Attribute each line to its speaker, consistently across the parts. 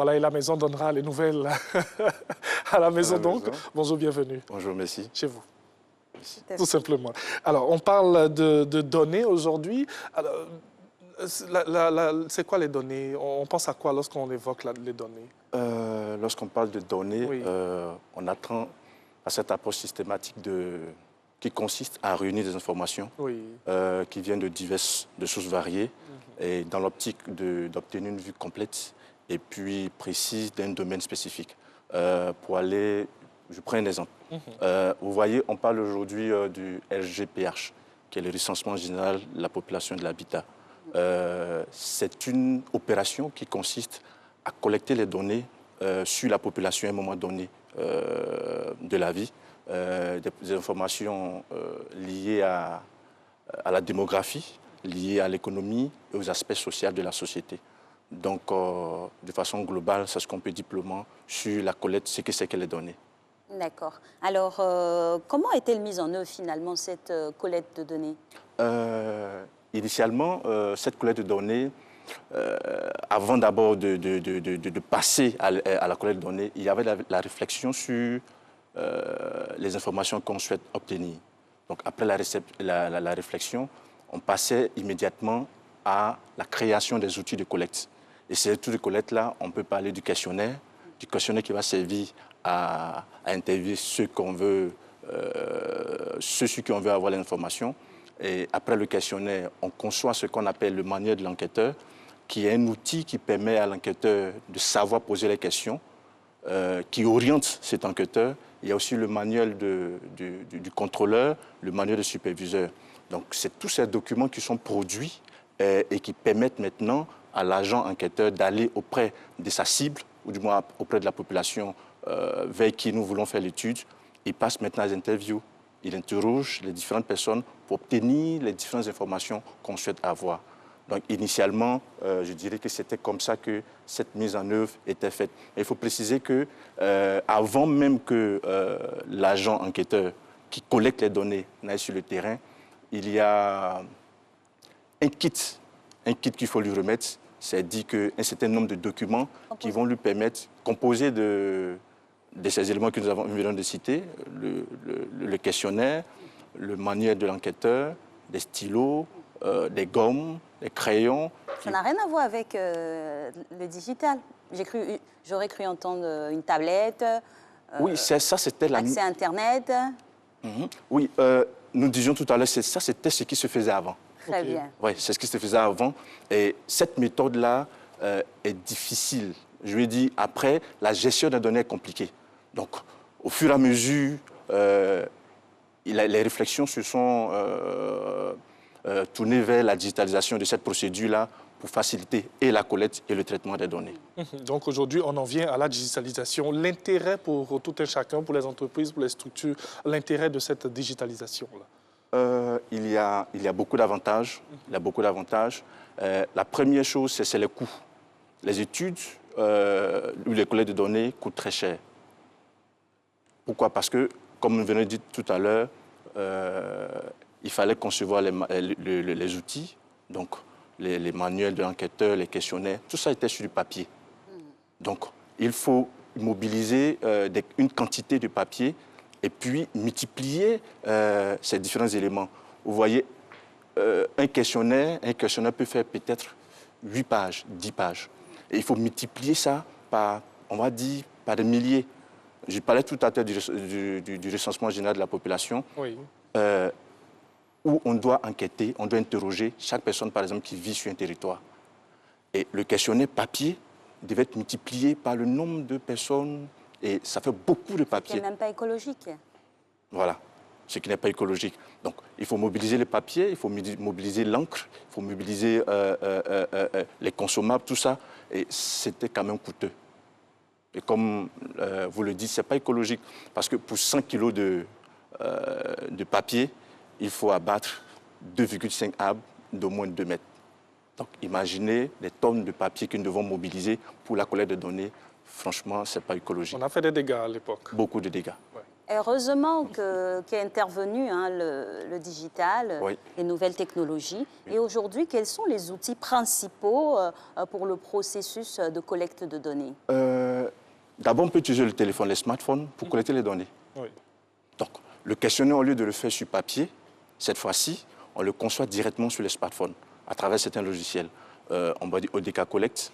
Speaker 1: Voilà, et la maison donnera les nouvelles à la maison. Donc, bonjour, bienvenue.
Speaker 2: Bonjour, merci.
Speaker 1: Chez vous.
Speaker 2: Merci.
Speaker 1: Tout simplement. Alors, on parle de données aujourd'hui. C'est quoi les données? On pense à quoi lorsqu'on évoque les données?
Speaker 2: Lorsqu'on parle de données,
Speaker 1: Oui.
Speaker 2: on attend à cette approche systématique qui consiste à réunir des informations
Speaker 1: Oui.
Speaker 2: qui viennent de sources variées et dans l'optique d'obtenir une vue complète et puis précise d'un domaine spécifique. Pour aller, je prends un exemple. Vous voyez, on parle aujourd'hui du RGPH, qui est le recensement général de la population et de l'habitat. C'est une opération qui consiste à collecter les données sur la population à un moment donné de la vie, des informations liées à la démographie, liées à l'économie et aux aspects sociaux de la société. Donc, de façon globale, c'est ce qu'on peut dire simplement sur la collecte, ce que c'est que les données.
Speaker 3: D'accord. Alors, comment est-elle mise en œuvre finalement, cette collecte de données?
Speaker 2: Initialement, cette collecte de données, avant d'abord de passer à la collecte de données, il y avait la réflexion sur les informations qu'on souhaite obtenir. Donc après la réflexion, on passait immédiatement à la création des outils de collecte. Et ces outils de collecte-là, on peut parler du questionnaire qui va servir à interviewer ceux sur qui on veut avoir l'information. Et après le questionnaire, on conçoit ce qu'on appelle le manuel de l'enquêteur, qui est un outil qui permet à l'enquêteur de savoir poser les questions, qui oriente cet enquêteur. Il y a aussi le manuel du contrôleur, le manuel du superviseur. Donc, c'est tous ces documents qui sont produits et qui permettent maintenant à l'agent enquêteur d'aller auprès de sa cible, ou du moins auprès de la population vers qui nous voulons faire l'étude. Il passe maintenant les interviews. Il interroge les différentes personnes pour obtenir les différentes informations qu'on souhaite avoir. Donc, initialement, je dirais que c'était comme ça que cette mise en œuvre était faite. Mais il faut préciser que, avant même que l'agent enquêteur qui collecte les données n'aille sur le terrain, il y a un kit qu'il faut lui remettre. C'est dit qu'un certain nombre de documents qui vont lui permettre, composés de ces éléments que nous venons de citer, le questionnaire, le manuel de l'enquêteur, des stylos, des gommes, des crayons.
Speaker 3: Ça n'a rien à voir avec le digital. J'aurais cru entendre une tablette,
Speaker 2: oui, ça c'était
Speaker 3: accès à Internet.
Speaker 2: Oui, nous disions tout à l'heure, ça c'était ce qui se faisait avant.
Speaker 3: Très bien.
Speaker 2: Oui, c'est ce qui se faisait avant. Et cette méthode-là est difficile. Je lui ai dit, après, la gestion des données est compliquée. Donc, au fur et à mesure, les réflexions se sont tournées vers la digitalisation de cette procédure-là pour faciliter et la collecte et le traitement des données.
Speaker 1: Donc aujourd'hui, on en vient à la digitalisation. L'intérêt pour tout un chacun, pour les entreprises, pour les structures, l'intérêt de cette digitalisation-là?
Speaker 2: Il y a beaucoup d'avantages. Il y a beaucoup d'avantages. La première chose, c'est les coûts. Les études ou les collectes de données coûtent très cher. Pourquoi? Parce que, comme nous venons de dire tout à l'heure, il fallait concevoir les outils, donc les manuels de l'enquêteur, les questionnaires, tout ça était sur du papier. Donc, il faut mobiliser une quantité de papier et puis multiplier ces différents éléments. Vous voyez, un questionnaire peut faire peut-être 8 pages, 10 pages. Et il faut multiplier ça par, on va dire, par des milliers. Je parlais tout à l'heure du recensement général de la population,
Speaker 1: oui.
Speaker 2: Où on doit enquêter, on doit interroger chaque personne, par exemple, qui vit sur un territoire. Et le questionnaire papier devait être multiplié par le nombre de personnes, et ça fait beaucoup de papier.
Speaker 3: Ce qui n'est même pas écologique.
Speaker 2: Voilà, ce qui n'est pas écologique. Donc, il faut mobiliser le papier, il faut mobiliser l'encre, il faut mobiliser les consommables, tout ça. Et c'était quand même coûteux. Et comme vous le dites, ce n'est pas écologique. Parce que pour 100 kilos de papier, il faut abattre 2,5 arbres d'au moins 2 mètres. Donc imaginez les tonnes de papier que nous devons mobiliser pour la collecte de données. Franchement, ce n'est pas écologique.
Speaker 1: On a fait des dégâts à l'époque.
Speaker 2: Beaucoup de dégâts.
Speaker 1: Ouais.
Speaker 3: Heureusement qu'est intervenu le digital,
Speaker 2: Oui.
Speaker 3: les nouvelles technologies. Et aujourd'hui, quels sont les outils principaux pour le processus de collecte de données?
Speaker 2: D'abord, on peut utiliser le téléphone, les smartphones pour collecter les données.
Speaker 1: Oui.
Speaker 2: Donc, le questionnaire, au lieu de le faire sur papier, cette fois-ci, on le conçoit directement sur les smartphones, à travers certains logiciels. On va dire ODK Collect.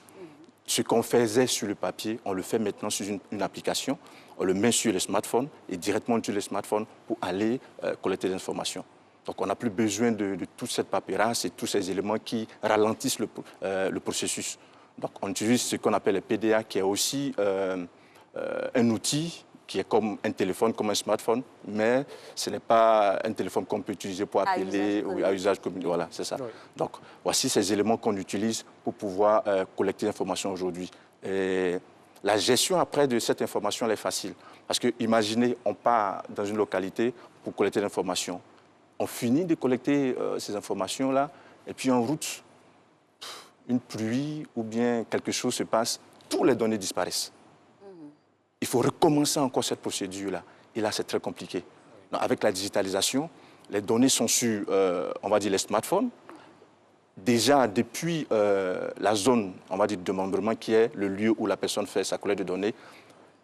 Speaker 2: Ce qu'on faisait sur le papier, on le fait maintenant sur une application. On le met sur le smartphone et directement sur le smartphone pour aller collecter l'information. Donc, on n'a plus besoin de toute cette paperasse et tous ces éléments qui ralentissent le processus. Donc, on utilise ce qu'on appelle le PDA, qui est aussi un outil qui est comme un téléphone, comme un smartphone, mais ce n'est pas un téléphone qu'on peut utiliser pour appeler ou à usage commun. Voilà, c'est ça. Oui. Donc, voici ces éléments qu'on utilise pour pouvoir collecter l'information aujourd'hui. Et la gestion après de cette information, elle est facile. Parce que, imaginez, on part dans une localité pour collecter l'information. On finit de collecter ces informations-là, et puis en route, une pluie ou bien quelque chose se passe, toutes les données disparaissent. Il faut recommencer encore cette procédure-là. Et là, c'est très compliqué. Donc, avec la digitalisation, les données sont sur, on va dire, les smartphones. Déjà, depuis la zone, on va dire, de démembrement, qui est le lieu où la personne fait sa collecte de données,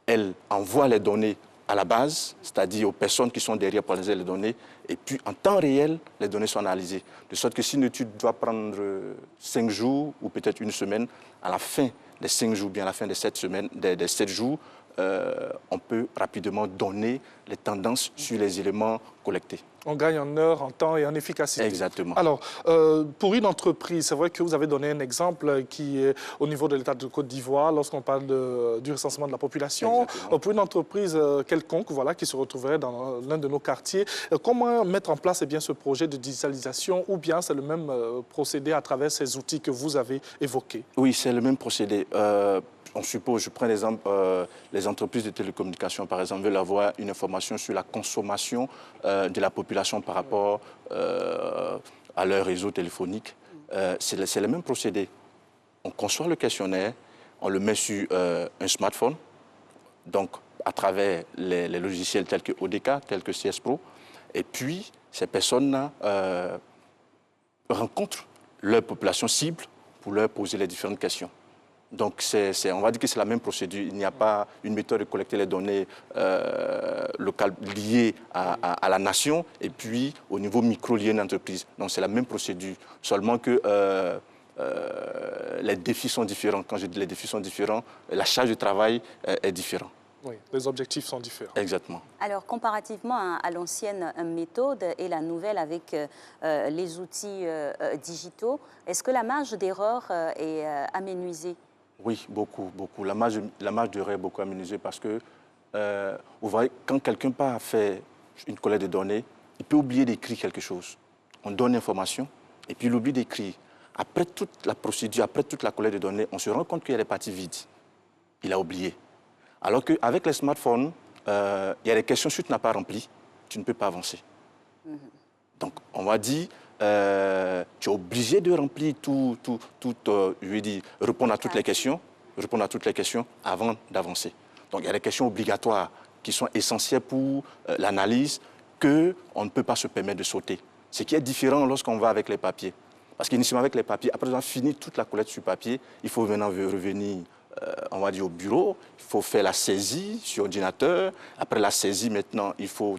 Speaker 2: elle envoie les données à la base, c'est-à-dire aux personnes qui sont derrière pour analyser les données, et puis en temps réel, les données sont analysées. De sorte que si une étude doit prendre 5 jours ou peut-être une semaine, à la fin des 5 jours, bien à la fin des 7 semaines, des 7 jours, on peut rapidement donner les tendances sur les éléments collectés.
Speaker 1: On gagne en heure, en temps et en efficacité.
Speaker 2: Exactement.
Speaker 1: Alors, pour une entreprise, c'est vrai que vous avez donné un exemple qui est au niveau de l'État de Côte d'Ivoire, lorsqu'on parle du recensement de la population. Pour une entreprise quelconque, voilà, qui se retrouverait dans l'un de nos quartiers, comment mettre en place ce projet de digitalisation, ou bien c'est le même procédé à travers ces outils que vous avez évoqués?
Speaker 2: Oui, c'est le même procédé. On suppose, je prends l'exemple, les entreprises de télécommunications, par exemple, veulent avoir une information sur la consommation de la population par rapport à leur réseau téléphonique. C'est le même procédé. On conçoit le questionnaire, on le met sur un smartphone, donc à travers les logiciels tels que ODK, tels que CS Pro, et puis ces personnes-là rencontrent leur population cible pour leur poser les différentes questions. Donc, on va dire que c'est la même procédure. Il n'y a pas une méthode de collecter les données locales liées à la nation et puis au niveau micro lié à une entreprise. Donc, c'est la même procédure. Seulement que les défis sont différents. Quand je dis les défis sont différents, la charge de travail est différente.
Speaker 1: Oui, les objectifs sont différents.
Speaker 2: Exactement.
Speaker 3: Alors, comparativement à l'ancienne méthode et la nouvelle avec les outils digitaux, est-ce que la marge d'erreur est aménuisée?
Speaker 2: Oui, beaucoup, beaucoup. La marge d'erreur est beaucoup aménagée parce que, vous voyez, quand quelqu'un part faire une collecte de données, il peut oublier d'écrire quelque chose. On donne l'information et puis il oublie d'écrire. Après toute la procédure, après toute la collecte de données, on se rend compte qu'il y a des parties vides. Il a oublié. Alors qu'avec les smartphones, il y a des questions, si tu n'as pas rempli, tu ne peux pas avancer. Donc, on va dire, tu es obligé de remplir je veux dire, répondre à toutes les questions avant d'avancer. Donc, il y a des questions obligatoires qui sont essentielles pour l'analyse qu'on ne peut pas se permettre de sauter. Ce qui est différent lorsqu'on va avec les papiers. Parce qu'initialement, avec les papiers, après avoir fini toute la collecte sur papier, il faut maintenant revenir, on va dire, au bureau. Il faut faire la saisie sur ordinateur. Après la saisie, maintenant, il faut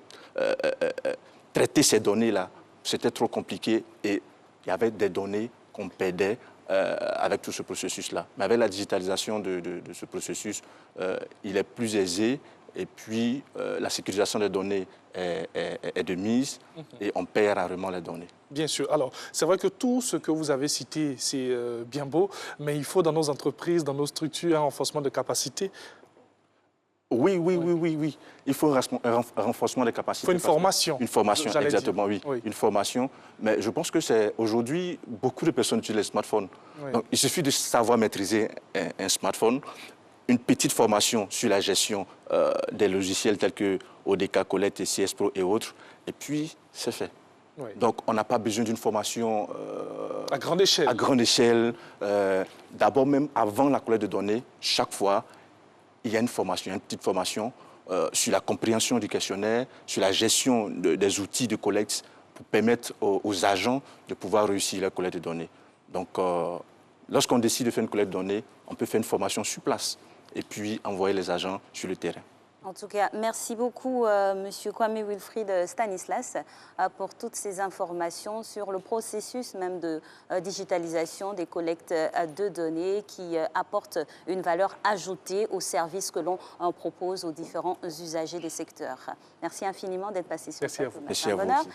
Speaker 2: traiter ces données-là. C'était trop compliqué et il y avait des données qu'on perdait avec tout ce processus-là. Mais avec la digitalisation de ce processus, il est plus aisé et puis la sécurisation des données est de mise et on perd rarement les données.
Speaker 1: Bien sûr. Alors, c'est vrai que tout ce que vous avez cité, c'est bien beau, mais il faut dans nos entreprises, dans nos structures, un renforcement de capacité.
Speaker 2: Oui. Il faut un renforcement des capacités.
Speaker 1: Il faut une formation.
Speaker 2: Une formation, exactement, oui. Une formation. Mais je pense que c'est aujourd'hui, beaucoup de personnes utilisent les smartphones. Oui. Donc, il suffit de savoir maîtriser un smartphone, une petite formation sur la gestion des logiciels tels que ODK, Collect, et CS Pro et autres, et puis c'est fait. Oui. Donc, on n'a pas besoin d'une formation
Speaker 1: à grande échelle.
Speaker 2: À grande échelle. D'abord, même avant la collecte de données, chaque fois, il y a une formation, une petite formation sur la compréhension du questionnaire, sur la gestion des outils de collecte pour permettre aux agents de pouvoir réussir la collecte de données. Donc, lorsqu'on décide de faire une collecte de données, on peut faire une formation sur place et puis envoyer les agents sur le terrain.
Speaker 3: En tout cas, merci beaucoup, Monsieur Kwame Wilfried Stanislas, pour toutes ces informations sur le processus même de digitalisation des collectes de données qui apporte une valeur ajoutée aux services que l'on propose aux différents usagers des secteurs. Merci infiniment d'être passé sur
Speaker 1: Merci à vous.
Speaker 2: Merci à vous.